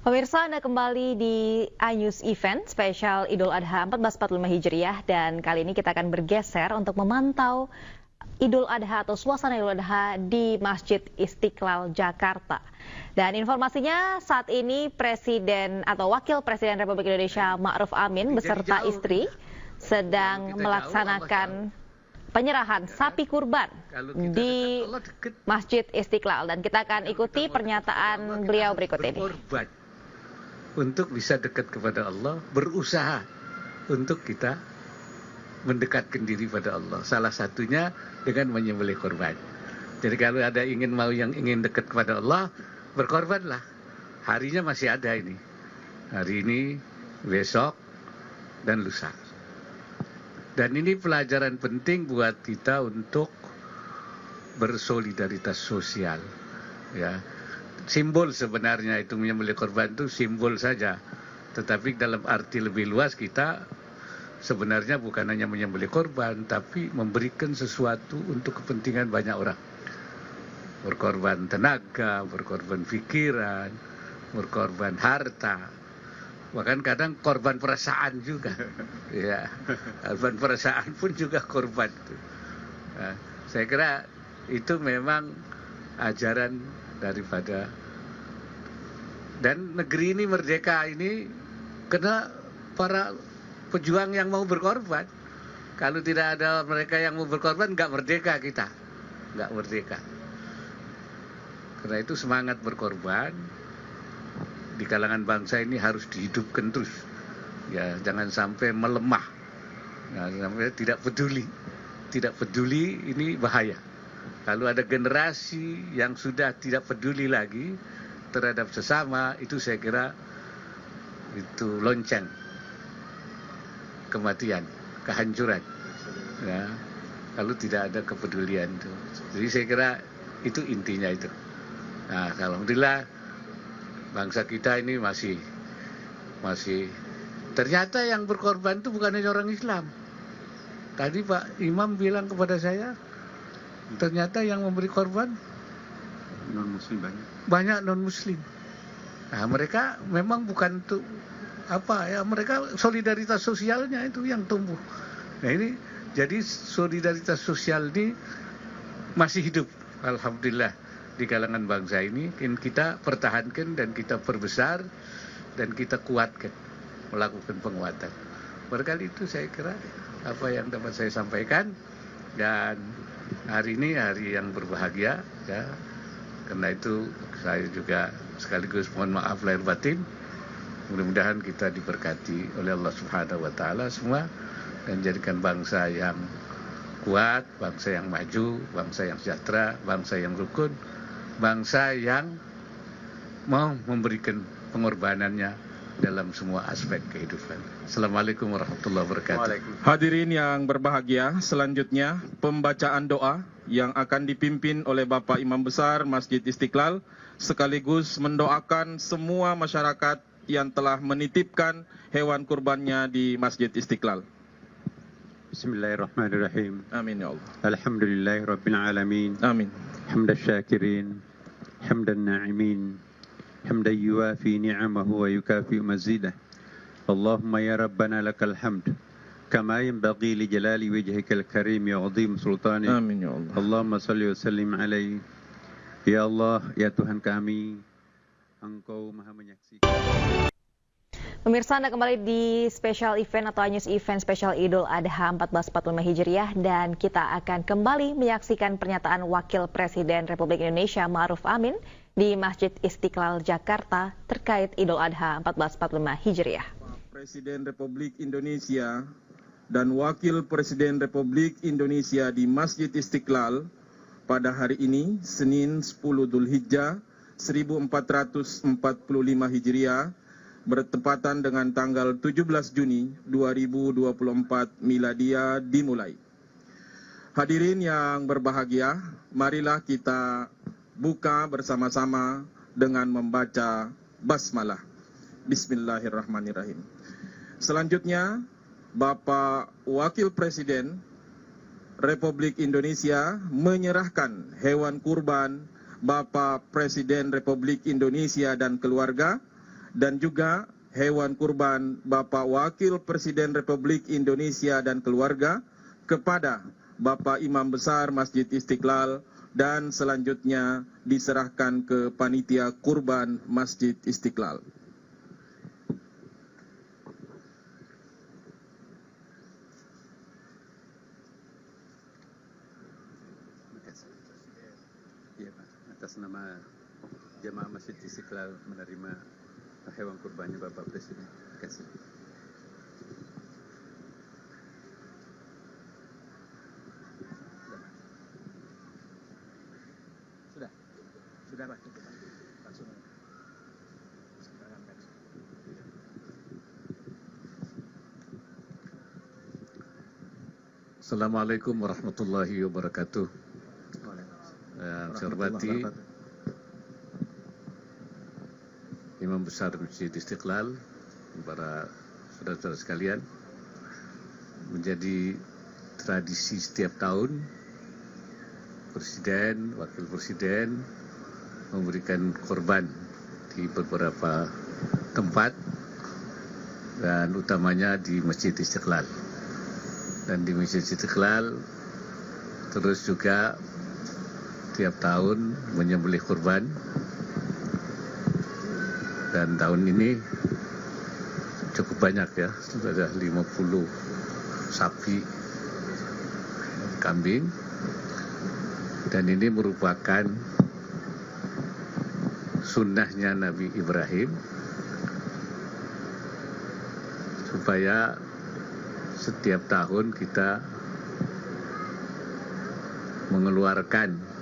Pemirsa, Anda kembali di iNews Event spesial Idul Adha 1445 Hijriah, dan kali ini kita akan bergeser untuk memantau Idul Adha atau suasana Idul Adha di Masjid Istiqlal Jakarta. Dan informasinya saat ini Presiden atau Wakil Presiden Republik Indonesia Ma'ruf Amin beserta istri sedang melaksanakan penyerahan sapi kurban di Masjid Istiqlal, dan kita akan ikuti pernyataan beliau berikut ini. Untuk bisa dekat kepada Allah, berusaha untuk kita mendekatkan diri pada Allah. Salah satunya dengan menyembelih korban. Jadi kalau ada yang ingin dekat kepada Allah, berkorbanlah. Harinya masih ada ini. Hari ini, besok, dan lusa. Dan ini pelajaran penting buat kita untuk bersolidaritas sosial. Ya. Simbol sebenarnya itu menyembelih korban itu simbol saja. Tetapi dalam arti lebih luas kita sebenarnya bukan hanya menyembelih korban, tapi memberikan sesuatu untuk kepentingan banyak orang. Berkorban tenaga, berkorban pikiran, berkorban harta. Bahkan kadang korban perasaan juga. Ya, korban perasaan pun juga korban. Nah, saya kira itu memang ajaran daripada, dan negeri ini merdeka ini karena para pejuang yang mau berkorban. Kalau tidak ada mereka yang mau berkorban, nggak merdeka kita, nggak merdeka. Karena itu semangat berkorban di kalangan bangsa ini harus dihidupkan terus. Ya, jangan sampai melemah, sampai tidak peduli ini bahaya. Kalau ada generasi yang sudah tidak peduli lagi terhadap sesama, itu saya kira itu lonceng kematian, kehancuran. Ya, kalau tidak ada kepedulian itu. Jadi saya kira itu intinya itu. Nah, alhamdulillah bangsa kita ini masih ternyata yang berkorban itu bukan hanya orang Islam. Tadi Pak Imam bilang kepada saya, ternyata yang memberi korban non-muslim banyak non-muslim. Nah, mereka memang bukan tuh mereka solidaritas sosialnya itu yang tumbuh. Nah, ini jadi solidaritas sosial ini masih hidup, alhamdulillah, di kalangan bangsa ini. Kita pertahankan dan kita perbesar dan kita kuatkan, melakukan penguatan. Barangkali itu saya kira apa yang dapat saya sampaikan. Dan hari ini hari yang berbahagia, ya. Karena itu saya juga sekaligus mohon maaf lahir batin. Mudah-mudahan kita diberkati oleh Allah Subhanahu wa taala semua dan jadikan bangsa yang kuat, bangsa yang maju, bangsa yang sejahtera, bangsa yang rukun, bangsa yang mau memberikan pengorbanannya dalam semua aspek kehidupan. Assalamualaikum warahmatullahi wabarakatuh. Hadirin yang berbahagia, selanjutnya pembacaan doa yang akan dipimpin oleh Bapak Imam Besar Masjid Istiqlal sekaligus mendoakan semua masyarakat yang telah menitipkan hewan kurbannya di Masjid Istiqlal. Bismillahirrahmanirrahim. Amin ya Allah. Alhamdulillahirabbil alamin. Amin. Hamdan syakirin, hamdan na'imin, hamdan yuwafi ni'amahu wa yukafi mazidah. Allahumma ya Rabbana lakal hamd kama yanbaghi li jalali wajhikal karim ya 'azim sultanik. Amin ya Allah. Allahumma salli wa sallim alaihi. Ya Allah, ya Tuhan kami, Engkau Maha menyaksikan. Pemirsa, Anda kembali di special event atau iNews Event spesial Idul Adha 1445 Hijriah, dan kita akan kembali menyaksikan pernyataan Wakil Presiden Republik Indonesia Ma'ruf Amin di Masjid Istiqlal Jakarta terkait Idul Adha 1445 Hijriah. Presiden Republik Indonesia dan Wakil Presiden Republik Indonesia di Masjid Istiqlal pada hari ini, Senin 10 Dzulhijjah 1445 Hijriah, bertepatan dengan tanggal 17 Juni 2024 Miladia dimulai. Hadirin yang berbahagia, marilah kita buka bersama-sama dengan membaca basmalah. Bismillahirrahmanirrahim. Selanjutnya, Bapak Wakil Presiden Republik Indonesia menyerahkan hewan kurban Bapak Presiden Republik Indonesia dan keluarga dan juga hewan kurban Bapak Wakil Presiden Republik Indonesia dan keluarga kepada Bapak Imam Besar Masjid Istiqlal dan selanjutnya diserahkan ke panitia kurban Masjid Istiqlal. Ya, Pak. Atas nama Jemaah Masjid Istiqlal menerima hewan kurbannya Bapak Presiden. Terima kasih. Sudah Pak. Langsung. Assalamualaikum warahmatullahi wabarakatuh. Saya hormati Imam Besar Masjid Istiqlal, para saudara-saudara sekalian, menjadi tradisi setiap tahun Presiden, Wakil Presiden memberikan korban di beberapa tempat dan utamanya di Masjid Istiqlal. Dan di Masjid Istiqlal terus juga tiap tahun menyembelih kurban, dan tahun ini cukup banyak ya, sudah 50 sapi, kambing, dan ini merupakan sunnahnya Nabi Ibrahim supaya setiap tahun kita mengeluarkan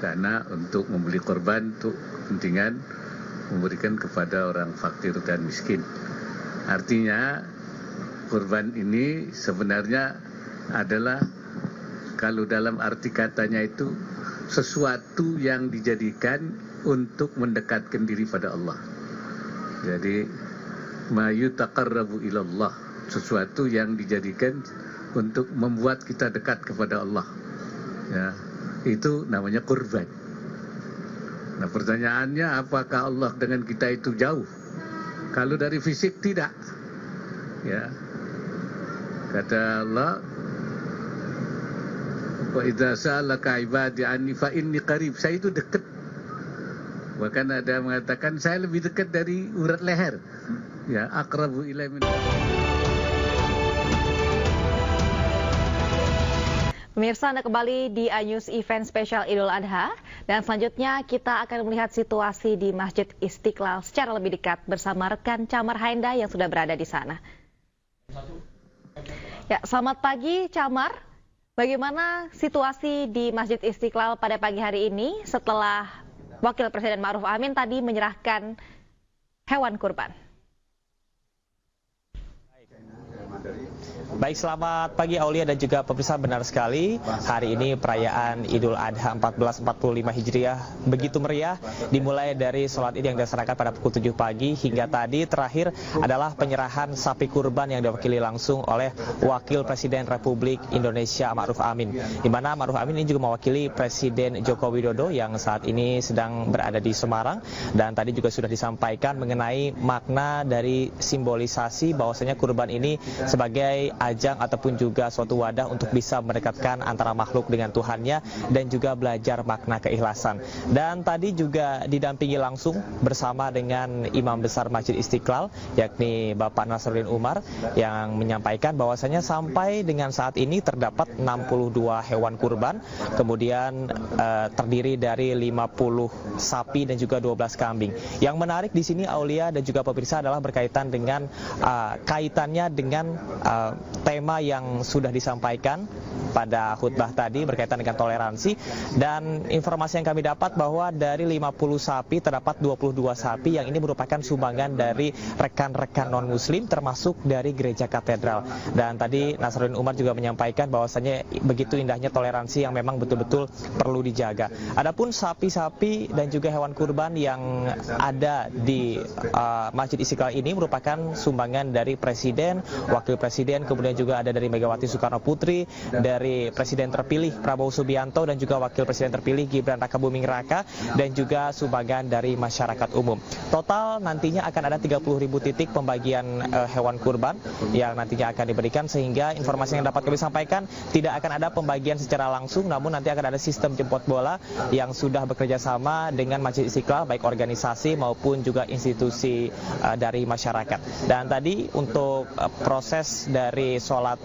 dana untuk membeli korban untuk kepentingan memberikan kepada orang fakir dan miskin. Artinya kurban ini sebenarnya adalah, kalau dalam arti katanya itu, sesuatu yang dijadikan untuk mendekatkan diri pada Allah. Jadi ma yutaqarrabu ilallah, sesuatu yang dijadikan untuk membuat kita dekat kepada Allah. Ya, itu namanya kurban. Nah, pertanyaannya, apakah Allah dengan kita itu jauh? Kalau dari fisik tidak. Ya. Kata Allah, wa idza sa'alaka ibadi anni fa inni qarib. Saya itu dekat. Bahkan ada yang mengatakan saya lebih dekat dari urat leher. Ya, aqrabu ilaihi min. Pemirsa, Anda kembali di iNews Event Spesial Idul Adha, dan selanjutnya kita akan melihat situasi di Masjid Istiqlal secara lebih dekat bersama rekan Camar Haenda yang sudah berada di sana. Ya, selamat pagi Camar. Bagaimana situasi di Masjid Istiqlal pada pagi hari ini setelah Wakil Presiden Ma'ruf Amin tadi menyerahkan hewan kurban? Baik, selamat pagi Aulia dan juga pemirsa. Benar sekali, hari ini perayaan Idul Adha 1445 Hijriah begitu meriah, dimulai dari sholat id yang dilaksanakan pada pukul 7 pagi hingga tadi terakhir adalah penyerahan sapi kurban yang diwakili langsung oleh Wakil Presiden Republik Indonesia Ma'ruf Amin, di mana Ma'ruf Amin ini juga mewakili Presiden Joko Widodo yang saat ini sedang berada di Semarang, dan tadi juga sudah disampaikan mengenai makna dari simbolisasi bahwasanya kurban ini sebagai ajang ataupun juga suatu wadah untuk bisa mendekatkan antara makhluk dengan Tuhannya dan juga belajar makna keikhlasan. Dan tadi juga didampingi langsung bersama dengan Imam Besar Masjid Istiqlal yakni Bapak Nasruddin Umar yang menyampaikan bahwasanya sampai dengan saat ini terdapat 62 hewan kurban, kemudian terdiri dari 50 sapi dan juga 12 kambing. Yang menarik di sini Aulia dan juga pemirsa adalah berkaitan dengan kaitannya dengan tema yang sudah disampaikan pada khutbah tadi berkaitan dengan toleransi, dan informasi yang kami dapat bahwa dari 50 sapi terdapat 22 sapi yang ini merupakan sumbangan dari rekan-rekan non-muslim termasuk dari gereja katedral. Dan tadi Nasruddin Umar juga menyampaikan bahwasanya begitu indahnya toleransi yang memang betul-betul perlu dijaga. Adapun sapi-sapi dan juga hewan kurban yang ada di Masjid Istiqlal ini merupakan sumbangan dari Presiden, Wakil Presiden, kemudian juga ada dari Megawati Soekarno Putri, dari dari Presiden terpilih Prabowo Subianto dan juga Wakil Presiden terpilih Gibran Rakabuming Raka dan juga sumbangan dari masyarakat umum. Total nantinya akan ada 30.000 titik pembagian hewan kurban yang nantinya akan diberikan, sehingga informasi yang dapat kami sampaikan tidak akan ada pembagian secara langsung, namun nanti akan ada sistem jemput bola yang sudah bekerja sama dengan Masjid Istiqlal, baik organisasi maupun juga institusi dari masyarakat. Dan tadi untuk proses dari sholat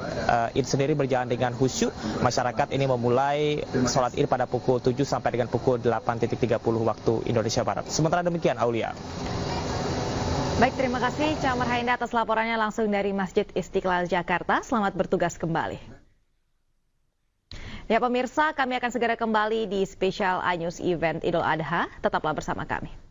Id sendiri berjalan dengan khusyuk. Masyarakat ini memulai sholat Id pada pukul 7 sampai dengan pukul 8.30 waktu Indonesia Barat. Sementara demikian, Aulia. Baik, terima kasih Camar Hainda atas laporannya langsung dari Masjid Istiqlal Jakarta. Selamat bertugas kembali. Ya pemirsa, kami akan segera kembali di spesial iNews Event Idul Adha. Tetaplah bersama kami.